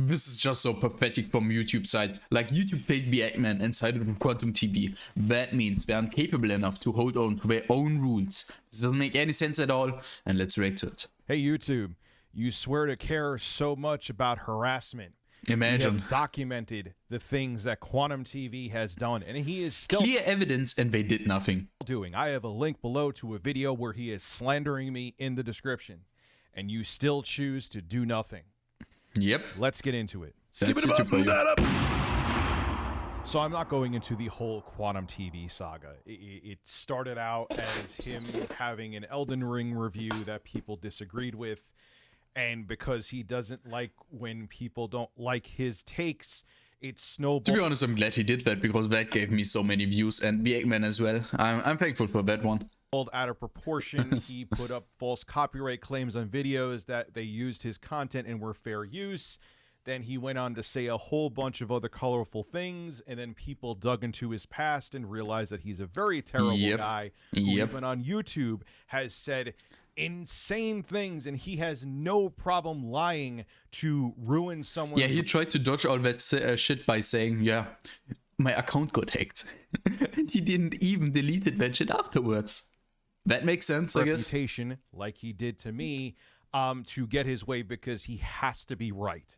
This is just so pathetic from YouTube side. Like, YouTube faked the Act Man and sided with QuantumTV. That means they aren't capable enough to hold on to their own rules. This doesn't make any sense at all, and let's react to it. Hey YouTube, you swear to care so much about harassment. Imagine. You have documented the things that QuantumTV has done, and he is still clear evidence, and they did nothing. doing. I have a link below to a video where he is slandering me in the description, and you still choose to do nothing. Yep. Let's get into it. That's YouTube for you. So I'm not going into the whole QuantumTV saga. It started out as him having an Elden Ring review that people disagreed with, and because he doesn't like when people don't like his takes, it snowballed. To be honest, I'm glad he did that, because that gave me so many views, and the Act Man as well. I'm thankful for that one. Out of proportion. He put up false copyright claims on videos that they used his content and were fair use. Then he went on to say a whole bunch of other colorful things, and then people dug into his past and realized that he's a very terrible guy who even on YouTube has said insane things, and he has no problem lying to ruin someone. Yeah, he tried to dodge all that shit by saying, yeah, my account got hacked. And he didn't even delete that shit afterwards. That makes sense, I guess. Reputation, like he did to me, to get his way, because he has to be right.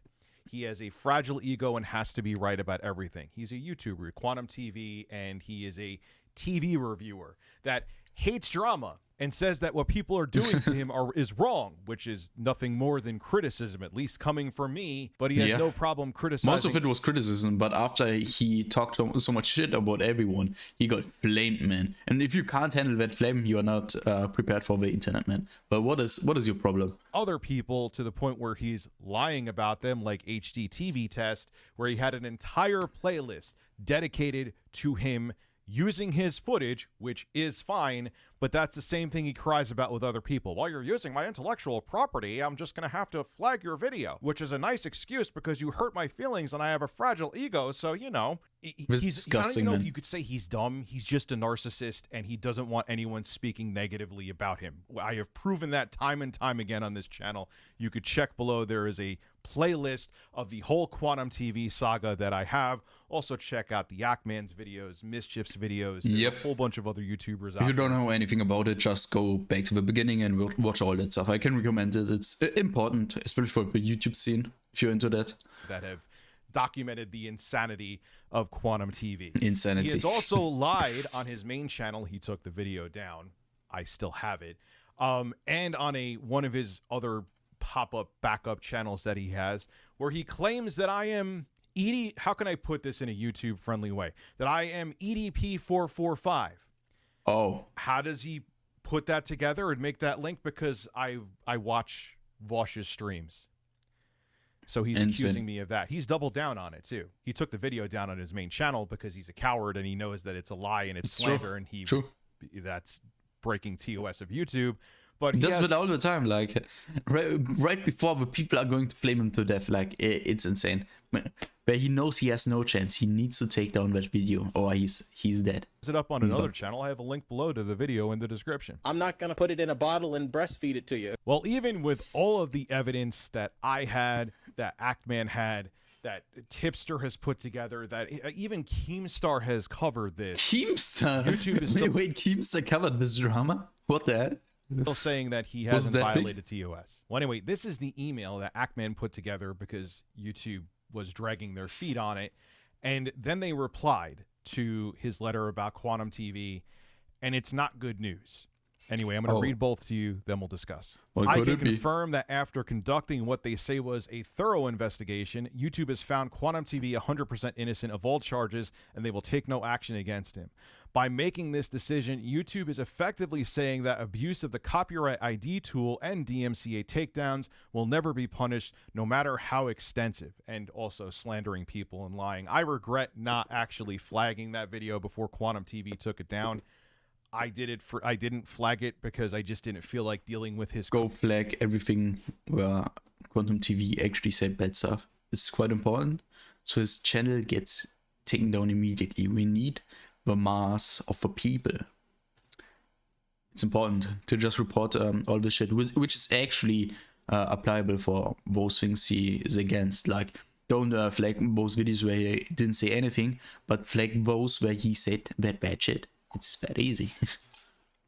He has a fragile ego and has to be right about everything. He's a YouTuber, QuantumTV, and he is a TV reviewer that hates drama and says that what people are doing to him is wrong, which is nothing more than criticism, at least coming from me. But he has no problem criticizing. Most of it was criticism, but after he talked so much shit about everyone, he got flamed, man. And if you can't handle that flame, you are not prepared for the internet, man. But what is your problem? Other people, to the point where he's lying about them, like HDTV Test, where he had an entire playlist dedicated to him using his footage, which is fine, but that's the same thing he cries about with other people. While you're using my intellectual property, I'm just going to have to flag your video, which is a nice excuse because you hurt my feelings and I have a fragile ego, so, you know. It's disgusting, I don't even know man. if you could say he's dumb. He's just a narcissist, and he doesn't want anyone speaking negatively about him. I have proven that time and time again on this channel. You could check below. There is a playlist of the whole QuantumTV saga that I have. Also check out the Act Man's videos, Mischief's videos. There's a whole bunch of other YouTubers out there. If you don't know anything about it, just go back to the beginning and watch all that stuff. I can recommend it. It's important, especially for the YouTube scene, if you're into that. That have documented the insanity of QuantumTV. Insanity. He has also lied on his main channel. He took the video down. I still have it. And on one of his other pop-up backup channels that he has, where he claims that I am how can I put this in a YouTube friendly way? That I am EDP445. Oh. How does he put that together and make that link? Because I watch Vosh's streams. So he's accusing me of that. He's doubled down on it too. He took the video down on his main channel because he's a coward and he knows that it's a lie and it's slander, and that's breaking TOS of YouTube. But he does it all the time, like right before the people are going to flame him to death. Like, it's insane. But he knows he has no chance. He needs to take down that video, or he's dead. Is it up on another channel? I have a link below to the video in the description. I'm not gonna put it in a bottle and breastfeed it to you. Well, even with all of the evidence that I had, that Act Man had, that Tipster has put together, that even Keemstar has covered this. Keemstar? YouTube is still... Wait, Keemstar covered this drama? What the hell? Still saying that he hasn't violated TOS. Well, anyway, this is the email that Act Man put together because YouTube was dragging their feet on it. And then they replied to his letter about QuantumTV, and it's not good news. Anyway, I'm going to read both to you, then we'll discuss. Well, I can confirm that after conducting what they say was a thorough investigation, YouTube has found QuantumTV 100% innocent of all charges, and they will take no action against him. By making this decision, YouTube is effectively saying that abuse of the copyright ID tool and DMCA takedowns will never be punished, no matter how extensive, and also slandering people and lying. I regret not actually flagging that video before QuantumTV took it down. I didn't flag it because I just didn't feel like dealing with his... Go flag everything where QuantumTV actually said bad stuff. It's quite important. So his channel gets taken down immediately. We need the mass of the people. It's important to just report all this shit, which is actually applicable for those things he is against. Like, Don't flag those videos where he didn't say anything, but flag those where he said that bad shit. It's that easy.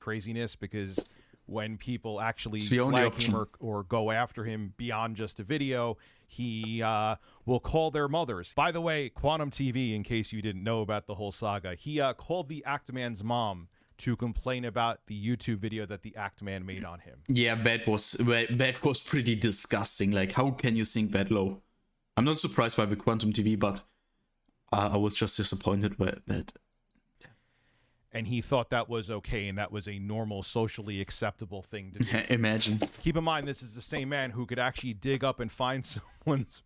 Craziness, because when people actually It's the only flag option. him or go after him beyond just a video, he will call their mothers. By the way, QuantumTV, in case you didn't know about the whole saga, he called the Act Man's mom to complain about the YouTube video that the Act Man made on him. Yeah, that was pretty disgusting. Like, how can you sink that low? I'm not surprised by the QuantumTV, but I was just disappointed by that. And he thought that was okay, and that was a normal, socially acceptable thing to do. Imagine. Keep in mind, this is the same man who could actually dig up and find someone's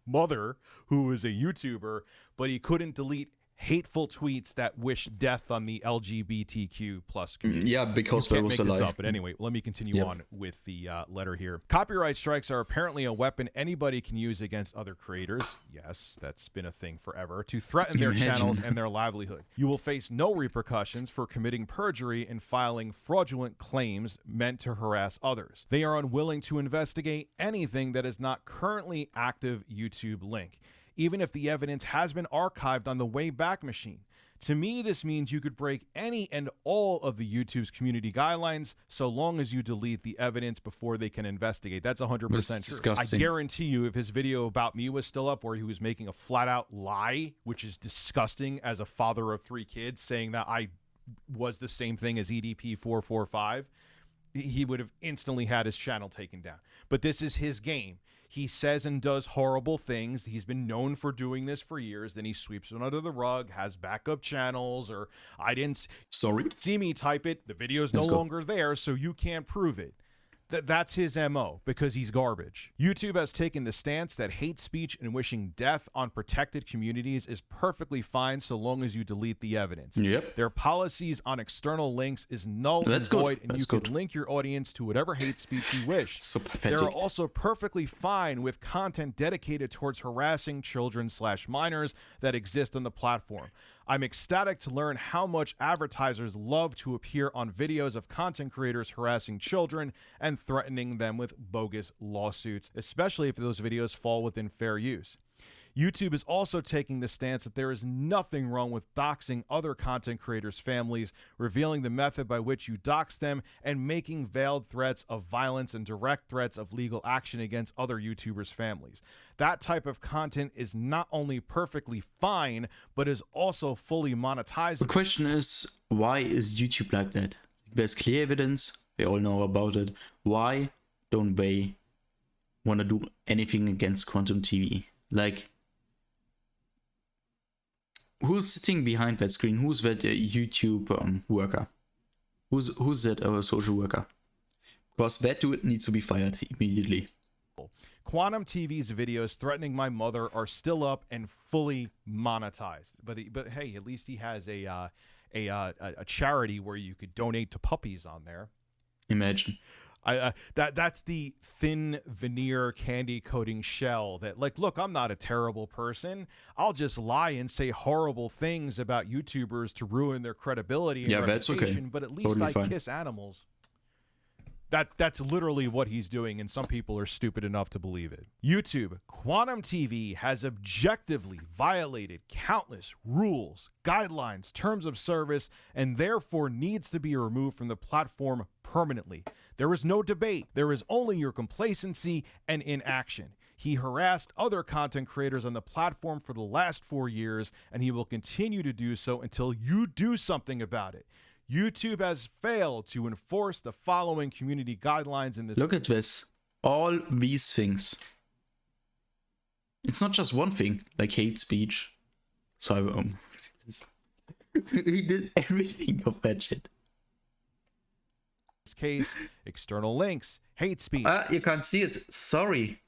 mother who is a YouTuber, but he couldn't delete hateful tweets that wish death on the LGBTQ plus community. Yeah, because there was a lie. But anyway, let me continue on with the letter here. Copyright strikes are apparently a weapon anybody can use against other creators. Yes, that's been a thing forever. To threaten their channels and their livelihood. You will face no repercussions for committing perjury and filing fraudulent claims meant to harass others. They are unwilling to investigate anything that is not currently active YouTube link, even if the evidence has been archived on the Wayback Machine. To me, this means you could break any and all of the YouTube's community guidelines so long as you delete the evidence before they can investigate. That's 100% true. Disgusting. I guarantee you, if his video about me was still up where he was making a flat-out lie, which is disgusting as a father of 3 kids, saying that I was the same thing as EDP445, he would have instantly had his channel taken down. But this is his game. He says and does horrible things. He's been known for doing this for years. Then he sweeps it under the rug, has backup channels, or I didn't see me type it. The video's no longer there, so you can't prove it. That's his MO, because he's garbage. YouTube has taken the stance that hate speech and wishing death on protected communities is perfectly fine so long as you delete the evidence. Yep. Their policies on external links is null and void, and you can link your audience to whatever hate speech you wish. So pathetic. They're also perfectly fine with content dedicated towards harassing children/minors that exist on the platform. I'm ecstatic to learn how much advertisers love to appear on videos of content creators harassing children and threatening them with bogus lawsuits, especially if those videos fall within fair use. YouTube is also taking the stance that there is nothing wrong with doxing other content creators' families, revealing the method by which you dox them, and making veiled threats of violence and direct threats of legal action against other YouTubers' families. That type of content is not only perfectly fine, but is also fully monetizable. The question is, why is YouTube like that? There's clear evidence. They all know about it. Why don't they want to do anything against QuantumTV? Like, who's sitting behind that screen? Who's that YouTube worker? Who's that social worker? Because that dude needs to be fired immediately. QuantumTV's videos threatening my mother are still up and fully monetized. But hey, at least he has a charity where you could donate to puppies on there. Imagine. That's the thin veneer candy coating shell that, like, look, I'm not a terrible person. I'll just lie and say horrible things about YouTubers to ruin their credibility and reputation, that's okay. But at least Totally I fine. kiss animals. That's literally what he's doing, and some people are stupid enough to believe it. YouTube, QuantumTV has objectively violated countless rules, guidelines, terms of service, and therefore needs to be removed from the platform permanently. There is no debate. There is only your complacency and inaction. He harassed other content creators on the platform for the last 4 years, and he will continue to do so until you do something about it. YouTube has failed to enforce the following community guidelines in this. Look at this. All these things. It's not just one thing, like hate speech. So he did everything of that shit. This case, external links, hate speech. You can't see it. Sorry.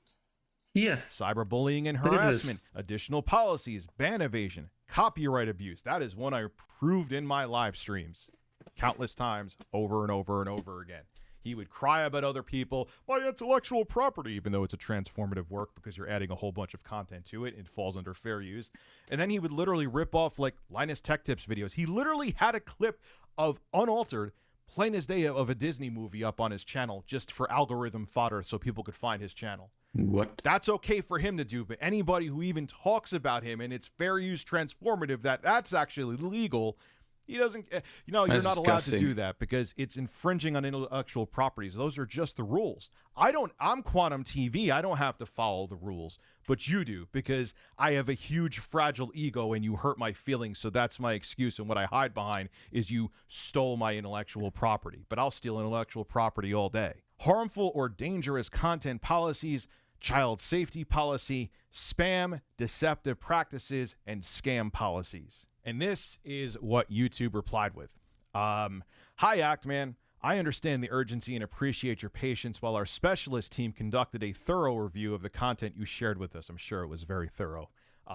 Here. Cyberbullying and harassment, additional policies, ban evasion, copyright abuse. That is one I proved in my live streams countless times, over and over and over again. He would cry about other people, my intellectual property, even though it's a transformative work because you're adding a whole bunch of content to it. It falls under fair use. And then he would literally rip off like Linus Tech Tips videos. He literally had a clip of unaltered, plain as day, of a Disney movie up on his channel just for algorithm fodder so people could find his channel. What? That's okay for him to do, but anybody who even talks about him and it's fair use transformative, that's actually legal. He doesn't, you're not allowed to disgusting. do that because it's infringing on intellectual properties. Those are just the rules. I'm Quantum TV. I don't have to follow the rules, but you do because I have a huge fragile ego and you hurt my feelings. So that's my excuse. And what I hide behind is you stole my intellectual property, but I'll steal intellectual property all day. Harmful or dangerous content policies, child safety policy, spam, deceptive practices, and scam policies. And this is what YouTube replied with. Hi, Act Man. I understand the urgency and appreciate your patience while our specialist team conducted a thorough review of the content you shared with us. I'm sure it was very thorough.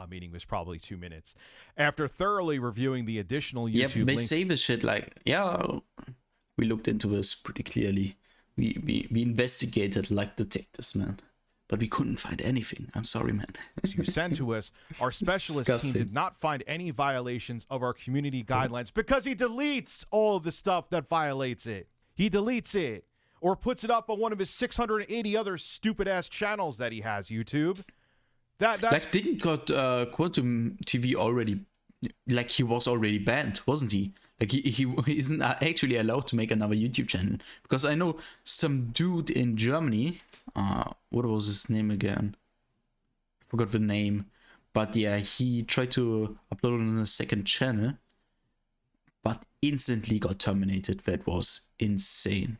Meeting was probably 2 minutes. After thoroughly reviewing the additional YouTube they links... say this shit like, we looked into this pretty clearly. We investigated like detectives, man. But we couldn't find anything. I'm sorry, man. you sent to us, our specialist team did not find any violations of our community guidelines because he deletes all of the stuff that violates it. He deletes it or puts it up on one of his 680 other stupid ass channels that he has, YouTube. That's like, didn't got Quantum TV already, like, he was already banned, wasn't he? Like, he isn't actually allowed to make another YouTube channel. Because I know some dude in Germany, what was his name again? I forgot the name. But yeah, he tried to upload on a second channel, but instantly got terminated. That was insane.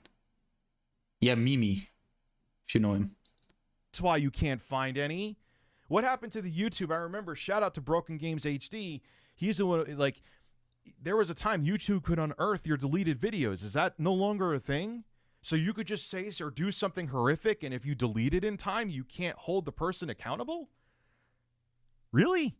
Yeah, Mimi, if you know him. That's why you can't find any. What happened to the YouTube? I remember, shout out to Broken Games HD. He's the one, like, there was a time YouTube could unearth your deleted videos. Is that no longer a thing? So you could just say or do something horrific, and if you delete it in time, you can't hold the person accountable? Really?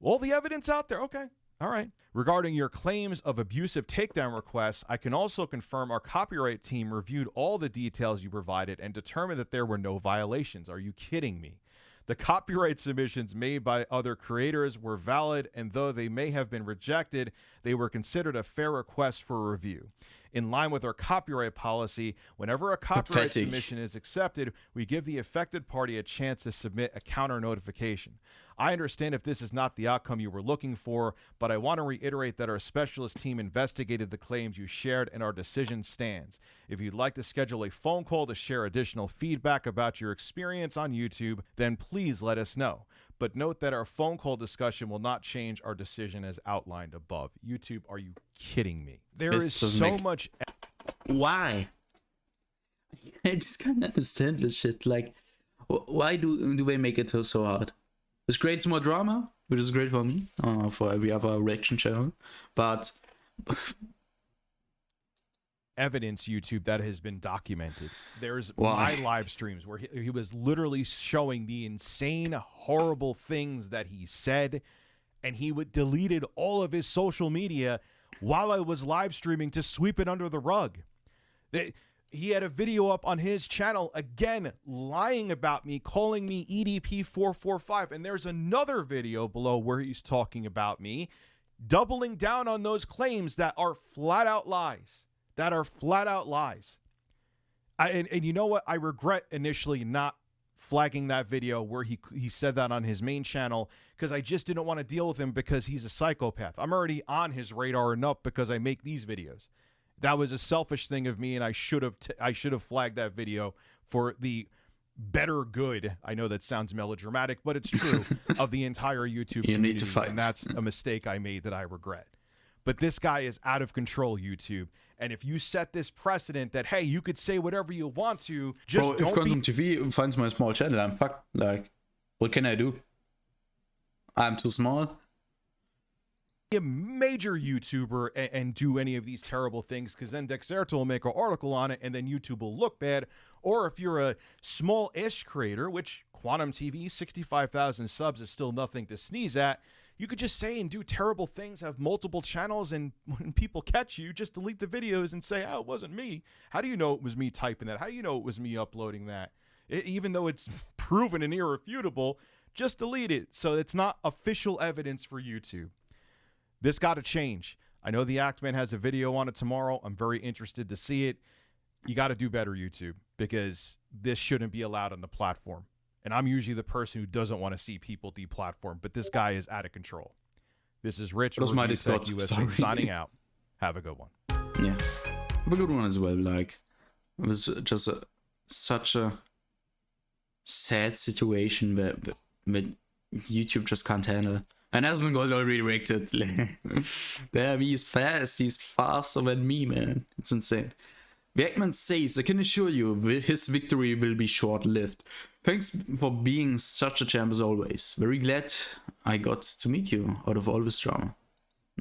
All the evidence out there? Okay. All right. Regarding your claims of abusive takedown requests, I can also confirm our copyright team reviewed all the details you provided and determined that there were no violations. Are you kidding me? The copyright submissions made by other creators were valid, and though they may have been rejected, they were considered a fair request for review. In line with our copyright policy, whenever a copyright submission is accepted, we give the affected party a chance to submit a counter notification. I understand if this is not the outcome you were looking for, but I want to reiterate that our specialist team investigated the claims you shared and our decision stands. If you'd like to schedule a phone call to share additional feedback about your experience on YouTube, then please let us know. But note that our phone call discussion will not change our decision as outlined above. YouTube, are you kidding me? There is so much... Why? I just can't understand this shit. Like, why do they make it so hard? This creates more drama, which is great for me, for every other reaction channel, but... evidence, YouTube, that has been documented. There's my live streams where he was literally showing the insane, horrible things that he said, and he would deleted all of his social media while I was live streaming to sweep it under the rug. He had a video up on his channel, again, lying about me, calling me EDP445, and there's another video below where he's talking about me, doubling down on those claims that are flat-out lies. And you know what? I regret initially not flagging that video where he said that on his main channel because I just didn't want to deal with him because he's a psychopath. I'm already on his radar enough because I make these videos. That was a selfish thing of me, and I should have flagged that video for the better good. I know that sounds melodramatic, but it's true of the entire YouTube community. Need to fight. And that's a mistake I made that I regret. But this guy is out of control, YouTube. And if you set this precedent that, hey, you could say whatever you want to, just if QuantumTV finds my small channel, I'm fucked. Like, what can I do? I'm too small. A major YouTuber and do any of these terrible things, because then Dexerto will make an article on it and then YouTube will look bad. Or if you're a small-ish creator, which Quantum TV, 65,000 subs is still nothing to sneeze at, you could just say and do terrible things, have multiple channels, and when people catch you, just delete the videos and say, oh, it wasn't me. How do you know it was me typing that? How do you know it was me uploading that? Even though it's proven and irrefutable, just delete it. So it's not official evidence for YouTube. This got to change. I know the Act Man has a video on it tomorrow. I'm very interested to see it. You got to do better, YouTube, because this shouldn't be allowed on the platform. And I'm usually the person who doesn't want to see people deplatformed, but this guy is out of control. This is Rich, That was my Discord, ReviewTechUSA, sorry. signing out. Have a good one. Yeah, have a good one as well. Like, it was just such a sad situation where YouTube just can't handle. And Asmund got already reacted. Damn, he's fast. He's faster than me, man. It's insane. Act says, I can assure you, his victory will be short-lived. Thanks for being such a champ as always. Very glad I got to meet you out of all this drama.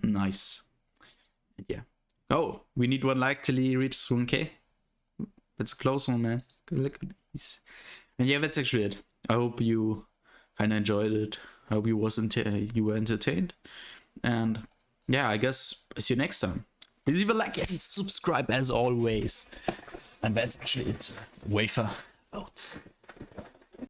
Nice. Yeah. Oh, we need one like till he reaches 1K. That's a close one, man. Good look at these. And yeah, that's actually it. I hope you kind of enjoyed it. I hope you were entertained. And yeah, I guess I'll see you next time. Please leave a like and subscribe as always. And that's actually it. Wafer out.